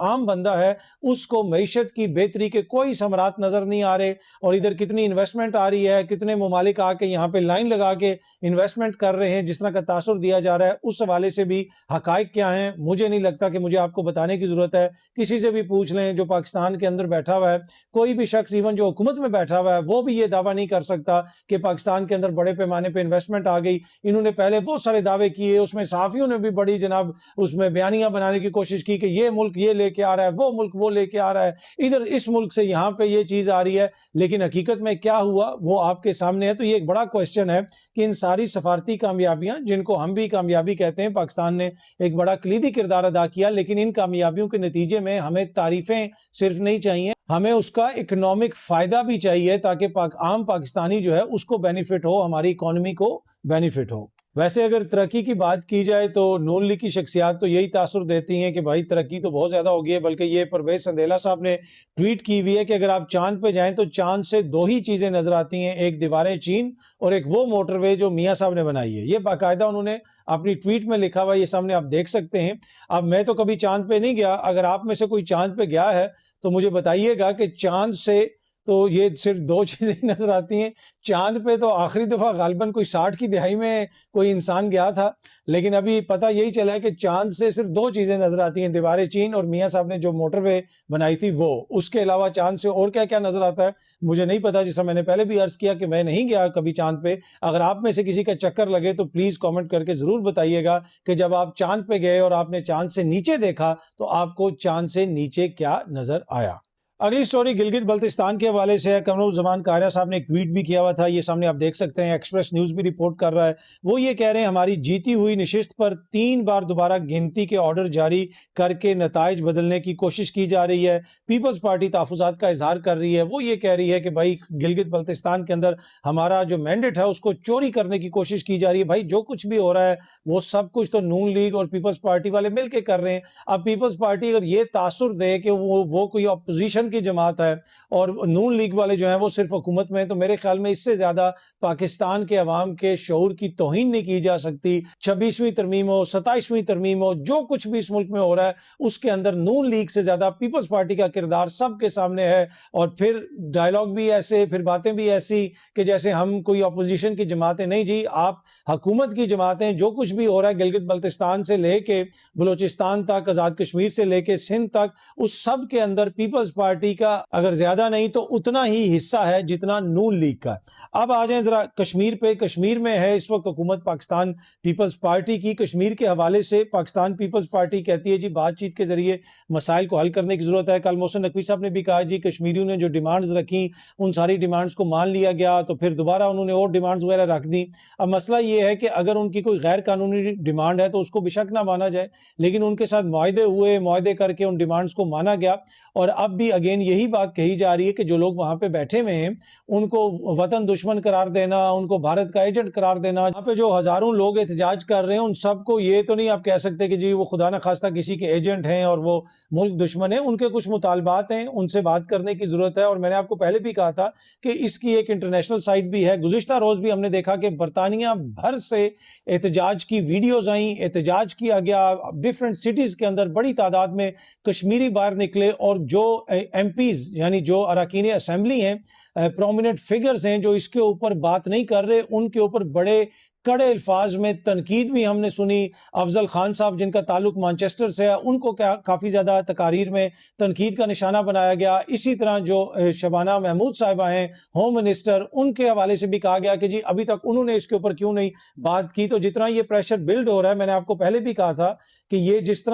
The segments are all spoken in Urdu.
عام بندہ ہے اس کو معیشت کی بہتری کے کوئی ثمرات نظر نہیں آ رہے, اور ادھر کتنی انویسٹمنٹ آ رہی ہے, کتنے ممالک آ کے یہاں پہ لائن لگا کے انویسٹمنٹ کر رہے ہیں جس طرح کا تاثر دیا جا رہا ہے. اس حوالے سے بھی حقائق کیا ہیں مجھے نہیں لگتا کہ مجھے آپ کو بتانے کی ضرورت ہے. کسی سے بھی پوچھ لیں جو پاکستان کے اندر بیٹھا ہوا ہے, کوئی بھی شخص ایون جو حکومت میں بیٹھا ہوا ہے وہ بھی یہ دعویٰ نہیں کر سکتا کہ پاکستان کے اندر بڑے پیمانے پہ انویسٹمنٹ آ گئی. انہوں نے پہلے بہت سارے دعوے کیے, اس میں صحافیوں نے بھی بڑی جناب اس میں بیانیاں بنانے کی کوشش کی کہ یہ ملک یہ لے کے آ رہا ہے, وہ ملک وہ لے کے آ رہا ہے, ادھر اس ملک سے یہاں پہ یہ چیز آ رہی ہے. لیکن حقیقت میں کیا ہوا وہ آپ کے سامنے ہے. تو یہ ایک بڑا کوشچن ہے کہ ان ساری سفارتی کامیابیاں جن کو ہم بھی کامیابی کہتے ہیں, پاکستان نے ایک بڑا کلیدی کردار ادا کیا, لیکن ان کامیابیوں کے نتیجے میں ہمیں تعریفیں صرف نہیں چاہیے, ہمیں اس کا اکنامک فائدہ بھی چاہیے تاکہ عام پاکستانی جو ہے اس کو بینیفٹ ہو, ہماری اکانومی کو بینیفٹ ہو. ویسے اگر ترقی کی بات کی جائے تو نون لیگ کی شخصیات تو یہی تاثر دیتی ہیں کہ بھائی ترقی تو بہت زیادہ ہو گئی ہے, بلکہ یہ پرویز سندیلا صاحب نے ٹویٹ کی ہوئی ہے کہ اگر آپ چاند پہ جائیں تو چاند سے دو ہی چیزیں نظر آتی ہیں, ایک دیواریں چین اور ایک وہ موٹر وے جو میاں صاحب نے بنائی ہے. یہ باقاعدہ انہوں نے اپنی ٹویٹ میں لکھا ہوا ہے, یہ سامنے آپ دیکھ سکتے ہیں. اب میں تو کبھی چاند پہ نہیں گیا, اگر آپ میں سے کوئی چاند پہ گیا ہے تو مجھے بتائیے گا کہ چاند سے تو یہ صرف دو چیزیں نظر آتی ہیں. چاند پہ تو آخری دفعہ غالباً کوئی 60 کی دہائی میں کوئی انسان گیا تھا, لیکن ابھی پتہ یہی چلا ہے کہ چاند سے صرف دو چیزیں نظر آتی ہیں, دیواریں چین اور میاں صاحب نے جو موٹر وے بنائی تھی وہ. اس کے علاوہ چاند سے اور کیا کیا نظر آتا ہے مجھے نہیں پتا, جیسا میں نے پہلے بھی عرض کیا کہ میں نہیں گیا کبھی چاند پہ. اگر آپ میں سے کسی کا چکر لگے تو پلیز کامنٹ کر کے ضرور بتائیے گا کہ جب آپ چاند پہ گئے اور آپ نے چاند سے نیچے دیکھا تو آپ کو چاند سے نیچے کیا نظر آیا. اگلی سٹوری گلگت بلتستان کے حوالے سے ہے. قمر الزمان قاہرہ صاحب نے ایک ٹویٹ بھی کیا ہوا تھا, یہ سامنے آپ دیکھ سکتے ہیں, ایکسپریس نیوز بھی رپورٹ کر رہا ہے. وہ یہ کہہ رہے ہیں ہماری جیتی ہوئی نشست پر 3 بار دوبارہ گنتی کے آرڈر جاری کر کے نتائج بدلنے کی کوشش کی جا رہی ہے. پیپلز پارٹی تحفظات کا اظہار کر رہی ہے. وہ یہ کہہ رہی ہے کہ بھائی گلگت بلتستان کے اندر ہمارا جو مینڈیٹ ہے اس کو چوری کرنے کی کوشش کی جا رہی ہے. بھائی جو کچھ بھی ہو رہا ہے وہ سب کچھ تو نون لیگ اور پیپلز پارٹی والے مل کے کر رہے ہیں. اب پیپلز پارٹی اگر یہ تاثر دے کہ وہ کوئی اپوزیشن کی جماعت ہے اور نون لیگ والے جو ہیں وہ صرف حکومت میں ہیں, تو میرے خیال میں اس سے زیادہ پاکستان کے عوام کے شعور کی توہین نہیں کی جا سکتی. 26ویں ترمیم ہو, 27ویں ترمیم ہو, جو کچھ بھی اس ملک میں ہو رہا ہے اس کے اندر نون لیگ سے زیادہ پیپلز پارٹی کا کردار سب کے سامنے ہے. اور پھر ڈائلاگ بھی ایسے, پھر باتیں بھی ایسی کہ جیسے ہم کوئی اپوزیشن کی جماعتیں. نہیں جی, آپ حکومت کی جماعتیں. جو کچھ بھی ہو رہا ہے گلگت بلتستان سے لے کے بلوچستان تک, آزاد کشمیر سے لے کے سندھ تک, اس سب کے اندر پیپلز پارٹی کا اگر زیادہ نہیں تو اتنا ہی حصہ ہے جتنا نون لیگ کا. اب آ جائیں ذرا کشمیر پہ. کشمیر میں ہے اس وقت حکومت پاکستان پیپلز پارٹی کی. کشمیر کے حوالے سے پاکستان پیپلز پارٹی کہتی ہے جی بات چیت کے ذریعے مسائل کو حل کرنے کی ضرورت ہے. کل محسن نقوی صاحب نے بھی کہا جی کشمیریوں نے جو ڈیمانڈز رکھی ان ساری ڈیمانڈز کو مان لیا گیا, تو پھر دوبارہ انہوں نے اور ڈیمانڈز وغیرہ رکھ دی. اب مسئلہ یہ ہے کہ اگر ان کی کوئی غیر قانونی ڈیمانڈ ہے تو اس کو بے شک نہ مانا جائے, لیکن ان کے ساتھ معاہدے ہوئے, معاہدے کر کے ان ڈیمانڈز کو مانا گیا. اور اب بھی اگین یہی بات کہی جا رہی ہے کہ جو لوگ وہاں پہ بیٹھے ہوئے ہیں ان کو وطن دشمن قرار دینا, ان کو بھارت کا ایجنٹ قرار دینا. وہاں پہ جو ہزاروں لوگ احتجاج کر رہے ہیں ان سب کو یہ تو نہیں آپ کہہ سکتے کہ جی وہ خدا نہ خواستہ کسی کے ایجنٹ ہیں اور وہ ملک دشمن ہیں. ان کے کچھ مطالبات ہیں, ان سے بات کرنے کی ضرورت ہے. اور میں نے آپ کو پہلے بھی کہا تھا کہ اس کی ایک انٹرنیشنل سائٹ بھی ہے. گزشتہ روز بھی ہم نے دیکھا کہ برطانیہ بھر سے احتجاج کی ویڈیوز آئیں, احتجاج کیا گیا. ڈفرینٹ سٹیز کے اندر بڑی تعداد میں کشمیری باہر نکلے, اور جو ایم پیز یعنی جو اراکین اسمبلی ہیں, پرومیننٹ فگرز ہیں جو اس کے اوپر بات نہیں کر رہے, ان کے اوپر بڑے کڑے الفاظ میں تنقید بھی ہم نے سنی. افضل خان صاحب جن کا تعلق مانچسٹر سے ہے, ان کو کافی زیادہ تقاریر میں تنقید کا نشانہ بنایا گیا. اسی طرح جو شبانہ محمود صاحبہ ہیں ہوم منسٹر, ان کے حوالے سے بھی کہا گیا کہ جی ابھی تک انہوں نے اس کے اوپر کیوں نہیں بات کی. تو جتنا یہ پریشر بلڈ ہو رہا ہے, میں نے آپ کو پہلے بھی کہا تھا کہ یہ جس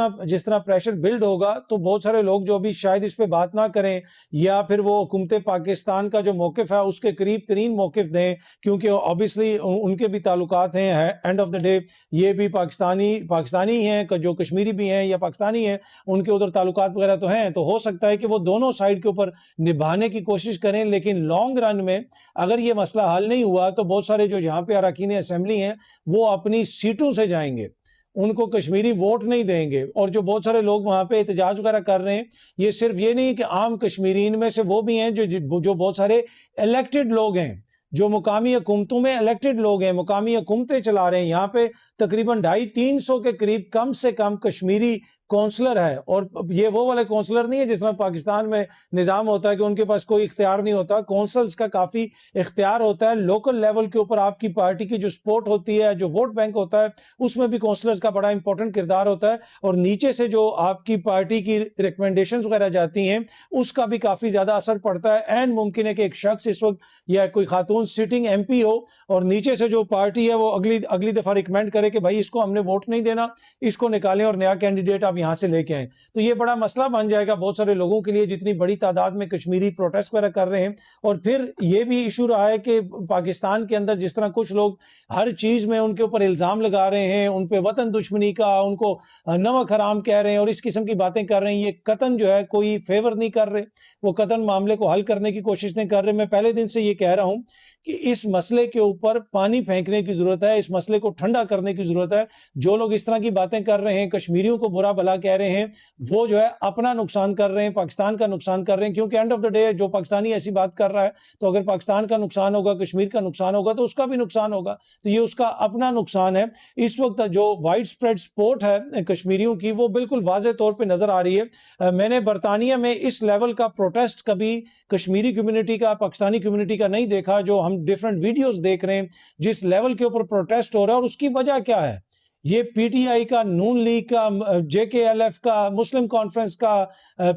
طرح پریشر بلڈ ہوگا تو بہت سارے لوگ جو بھی شاید اس پہ بات نہ کریں یا پھر وہ حکومت پاکستان کا جو موقف ہے اس کے قریب ترین موقف دیں, کیونکہ obviously ان کے بھی تعلقات ہیں. اینڈ آف دا ڈے یہ بھی پاکستانی ہیں, جو کشمیری بھی ہیں یا پاکستانی ہیں, ان کے ادھر تعلقات وغیرہ تو ہیں. تو ہو سکتا ہے کہ وہ دونوں سائڈ کے اوپر نبھانے کی کوشش کریں, لیکن لانگ رن میں اگر یہ مسئلہ حل نہیں ہوا تو بہت سارے جو یہاں پہ اراکین اسمبلی ہیں وہ اپنی سیٹوں سے جائیں گے, ان کو کشمیری ووٹ نہیں دیں گے. اور جو بہت سارے لوگ وہاں پہ احتجاج وغیرہ کر رہے ہیں, یہ صرف یہ نہیں کہ عام کشمیرین میں سے وہ بھی ہیں جو بہت سارے الیکٹڈ لوگ ہیں, جو مقامی حکومتوں میں الیکٹڈ لوگ ہیں, مقامی حکومتیں چلا رہے ہیں. یہاں پہ تقریباً 250-300 کے قریب کم سے کم کشمیری کونسلر ہے، اور یہ وہ والے کونسلر نہیں ہے جس طرح پاکستان میں نظام ہوتا ہے کہ ان کے پاس کوئی اختیار نہیں ہوتا. کونسلز کا کافی اختیار ہوتا ہے. لوکل لیول کے اوپر آپ کی پارٹی کی جو سپورٹ ہوتی ہے، جو ووٹ بینک ہوتا ہے، اس میں بھی کونسلرز کا بڑا امپورٹنٹ کردار ہوتا ہے. اور نیچے سے جو آپ کی پارٹی کی ریکمنڈیشنز وغیرہ جاتی ہیں اس کا بھی کافی زیادہ اثر پڑتا ہے. این ممکن ہے کہ ایک شخص اس وقت یا کوئی خاتون سٹنگ ایم پی ہو اور نیچے سے جو پارٹی ہے وہ اگلی دفعہ ریکمینڈ کرے کہ بھائی اس کو ہم نے ووٹ نہیں دینا، اس کو نکالیں اور نیا کینڈیڈیٹ آپ یہاں سے لے کے آئیں. تو یہ بڑا مسئلہ بن جائے گا بہت سارے لوگوں کے لیے جتنی بڑی تعداد میں کشمیری پروٹیسٹ وغیرہ کر رہے ہیں. اور پھر یہ بھی ایشو رہا ہے کہ پاکستان کے اندر جس طرح کچھ لوگ ہر چیز میں ان کے اوپر الزام لگا رہے ہیں، ان پہ وطن دشمنی کا، ان کو نمک حرام کہہ رہے ہیں اور اس قسم کی باتیں کر رہے ہیں. یہ قطعاً جو ہے کوئی فیور نہیں کر رہے، وہ قطعاً معاملے کو حل کرنے کی کوشش نہیں کر رہے. میں پہلے دن سے یہ کہہ رہا ہوں کہ اس مسئلے کے اوپر پانی پھینکنے کی ضرورت ہے، اس مسئلے کو ٹھنڈا کرنے کی ضرورت ہے. جو لوگ اس طرح کی باتیں کر رہے ہیں، کشمیریوں کو برا بھلا کہہ رہے ہیں، وہ جو ہے اپنا نقصان کر رہے ہیں، پاکستان کا نقصان کر رہے ہیں. کیونکہ اینڈ آف دا ڈے جو پاکستانی ایسی بات کر رہا ہے تو اگر پاکستان کا نقصان ہوگا، کشمیر کا نقصان ہوگا تو اس کا بھی نقصان ہوگا. تو یہ اس کا اپنا نقصان ہے. اس وقت جو وائڈ سپریڈ سپورٹ ہے کشمیریوں کی وہ بالکل واضح طور پہ نظر آ رہی ہے. میں نے برطانیہ میں اس لیول کا پروٹیسٹ کبھی کشمیری کمیونٹی کا، پاکستانی کمیونٹی کا نہیں دیکھا. جو ہم ڈیفرنٹ ویڈیوز دیکھ رہے ہیں جس لیول کے اوپر پروٹیسٹ ہو رہا ہے، اور اس کی وجہ کیا ہے؟ یہ پی ٹی آئی کا، نون لیگ کا، جے کے ایل ایف کا، مسلم کانفرنس کا،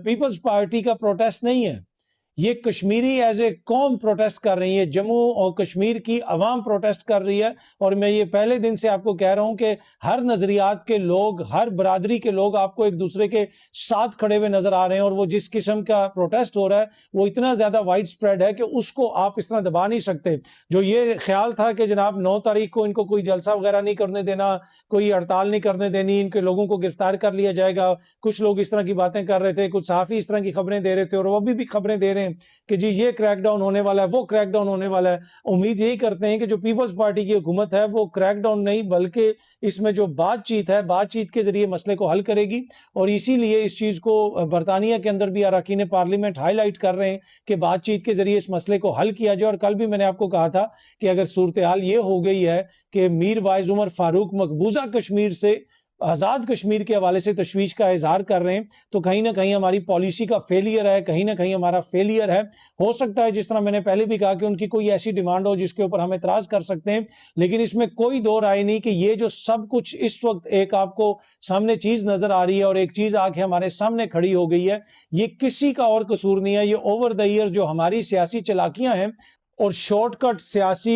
پیپلز پارٹی کا پروٹیسٹ نہیں ہے. یہ کشمیری ایز اے قوم پروٹیسٹ کر رہی ہے، جموں اور کشمیر کی عوام پروٹیسٹ کر رہی ہے. اور میں یہ پہلے دن سے آپ کو کہہ رہا ہوں کہ ہر نظریات کے لوگ، ہر برادری کے لوگ آپ کو ایک دوسرے کے ساتھ کھڑے ہوئے نظر آ رہے ہیں. اور وہ جس قسم کا پروٹیسٹ ہو رہا ہے وہ اتنا زیادہ وائڈ سپریڈ ہے کہ اس کو آپ اس طرح دبا نہیں سکتے. جو یہ خیال تھا کہ جناب 9 تاریخ کو ان کو کوئی جلسہ وغیرہ نہیں کرنے دینا، کوئی ہڑتال نہیں کرنے دینی، ان کے لوگوں کو گرفتار کر لیا جائے گا، کچھ لوگ اس طرح کی باتیں کر رہے تھے، کچھ صحافی اس طرح کی خبریں دے رہے تھے، اور وہ بھی خبریں دے رہے ہیں کہ جی یہ کریک ڈاؤن ہونے والا ہے، وہ کریک ڈاؤن ہونے والا ہے. امید یہی کرتے ہیں کہ جو پیپلز پارٹی کی حکومت ہے وہ کریک ڈاؤن نہیں بلکہ اس میں جو بات چیت ہے، بات چیت کے ذریعے مسئلے کو حل کرے گی. اور اسی لیے اس چیز کو برطانیہ کے اندر بھی اراکین پارلیمنٹ ہائی لائٹ کر رہے ہیں کہ بات چیت کے ذریعے اس مسئلے کو حل کیا جائے. اور کل بھی میں نے آپ کو کہا تھا کہ اگر صورتحال یہ ہو گئی ہے کہ میر وائز عمر فاروق مقبوضہ کشمیر سے آزاد کشمیر کے حوالے سے تشویش کا اظہار کر رہے ہیں تو کہیں نہ کہیں ہماری پالیسی کا فیلئر ہے، کہیں نہ کہیں ہمارا فیلئر ہے. ہو سکتا ہے جس طرح میں نے پہلے بھی کہا کہ ان کی کوئی ایسی ڈیمانڈ ہو جس کے اوپر ہم اعتراض کر سکتے ہیں، لیکن اس میں کوئی دو رائے نہیں کہ یہ جو سب کچھ اس وقت ایک آپ کو سامنے چیز نظر آ رہی ہے اور ایک چیز آ کے ہمارے سامنے کھڑی ہو گئی ہے، یہ کسی کا اور قصور نہیں ہے. یہ اوور دا ایئر جو ہماری سیاسی چلاکیاں ہیں اور شارٹ کٹ سیاسی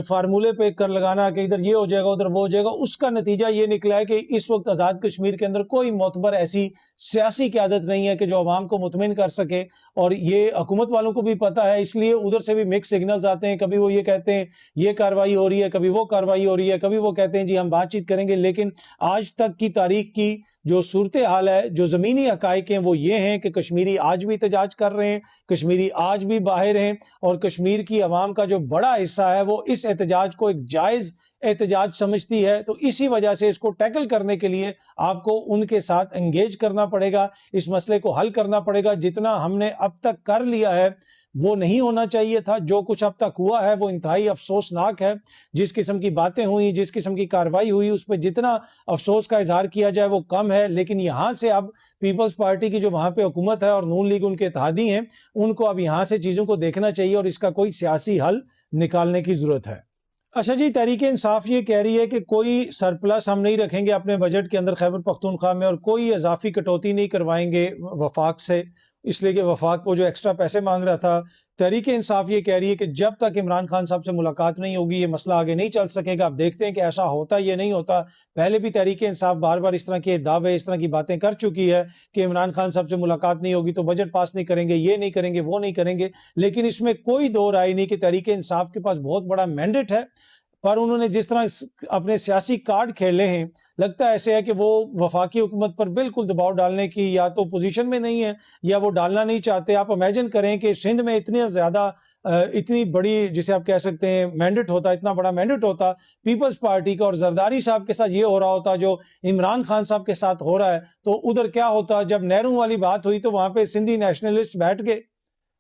فارمولے پہ کر لگانا کہ ادھر یہ ہو جائے گا ادھر وہ ہو جائے گا، اس کا نتیجہ یہ نکلا ہے کہ اس وقت آزاد کشمیر کے اندر کوئی معتبر ایسی سیاسی قیادت نہیں ہے کہ جو عوام کو مطمئن کر سکے. اور یہ حکومت والوں کو بھی پتا ہے، اس لیے ادھر سے بھی مکس سگنلز آتے ہیں. کبھی وہ یہ کہتے ہیں یہ کارروائی ہو رہی ہے، کبھی وہ کارروائی ہو رہی ہے، کبھی وہ کہتے ہیں جی ہم بات چیت کریں گے. لیکن آج تک کی تاریخ کی جو صورتحال ہے، جو زمینی حقائق ہیں وہ یہ ہیں کہ کشمیری آج بھی احتجاج کر رہے ہیں، کشمیری آج بھی باہر ہیں، اور کشمیر کی عوام کا جو بڑا حصہ ہے وہ اس احتجاج کو ایک جائز احتجاج سمجھتی ہے. تو اسی وجہ سے اس کو ٹیکل کرنے کے لیے آپ کو ان کے ساتھ انگیج کرنا پڑے گا، اس مسئلے کو حل کرنا پڑے گا. جتنا ہم نے اب تک کر لیا ہے وہ نہیں ہونا چاہیے تھا. جو کچھ اب تک ہوا ہے وہ انتہائی افسوسناک ہے. جس قسم کی باتیں ہوئی، جس قسم کی کارروائی ہوئی، اس پہ جتنا افسوس کا اظہار کیا جائے وہ کم ہے. لیکن یہاں سے اب پیپلز پارٹی کی جو وہاں پہ حکومت ہے اور نون لیگ ان کے اتحادی ہیں، ان کو اب یہاں سے چیزوں کو دیکھنا چاہیے اور اس کا کوئی سیاسی حل نکالنے کی ضرورت ہے. اچھا جی، تحریک انصاف یہ کہہ رہی ہے کہ کوئی سرپلس ہم نہیں رکھیں گے اپنے بجٹ کے اندر خیبر پختونخوا میں، اور کوئی اضافی کٹوتی نہیں کروائیں گے وفاق سے، اس لیے کہ وفاق وہ جو ایکسٹرا پیسے مانگ رہا تھا. تحریک انصاف یہ کہہ رہی ہے کہ جب تک عمران خان صاحب سے ملاقات نہیں ہوگی یہ مسئلہ آگے نہیں چل سکے گا. اب دیکھتے ہیں کہ ایسا ہوتا یا نہیں ہوتا. پہلے بھی تحریک انصاف بار بار اس طرح کے دعوے، اس طرح کی باتیں کر چکی ہے کہ عمران خان صاحب سے ملاقات نہیں ہوگی تو بجٹ پاس نہیں کریں گے، یہ نہیں کریں گے، وہ نہیں کریں گے. لیکن اس میں کوئی دو رائے نہیں کہ تحریک انصاف کے پاس بہت بڑا مینڈیٹ ہے، پر انہوں نے جس طرح اپنے سیاسی کارڈ کھیلے ہیں لگتا ہے ایسے ہے کہ وہ وفاقی حکومت پر بالکل دباؤ ڈالنے کی یا تو پوزیشن میں نہیں ہے یا وہ ڈالنا نہیں چاہتے. آپ امیجن کریں کہ سندھ میں اتنی زیادہ اتنی بڑی جسے آپ کہہ سکتے ہیں مینڈیٹ ہوتا، اتنا بڑا مینڈیٹ ہوتا پیپلز پارٹی کا، اور زرداری صاحب کے ساتھ یہ ہو رہا ہوتا جو عمران خان صاحب کے ساتھ ہو رہا ہے، تو ادھر کیا ہوتا؟ جب نہرو والی بات ہوئی تو وہاں پہ سندھی نیشنلسٹ بیٹھ گئے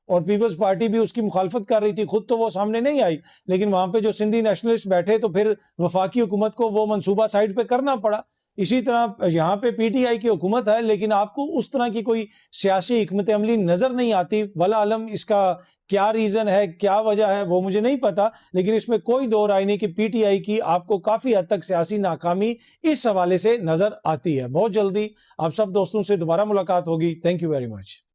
اور پیپلز پارٹی بھی اس کی مخالفت کر رہی تھی. خود تو وہ سامنے نہیں آئی لیکن وہاں پہ جو سندھی نیشنلسٹ بیٹھے تو پھر وفاقی حکومت کو وہ منصوبہ سائڈ پہ کرنا پڑا. اسی طرح یہاں پہ پی ٹی آئی کی حکومت ہے لیکن آپ کو اس طرح کی کوئی سیاسی حکمت عملی نظر نہیں آتی. ولا عالم اس کا کیا ریزن ہے، کیا وجہ ہے، وہ مجھے نہیں پتا، لیکن اس میں کوئی دو رائے نہیں کہ پی ٹی آئی کی آپ کو کافی حد تک سیاسی ناکامی اس حوالے سے نظر آتی ہے. بہت جلدی آپ سب دوستوں سے دوبارہ ملاقات ہوگی. Thank you very much.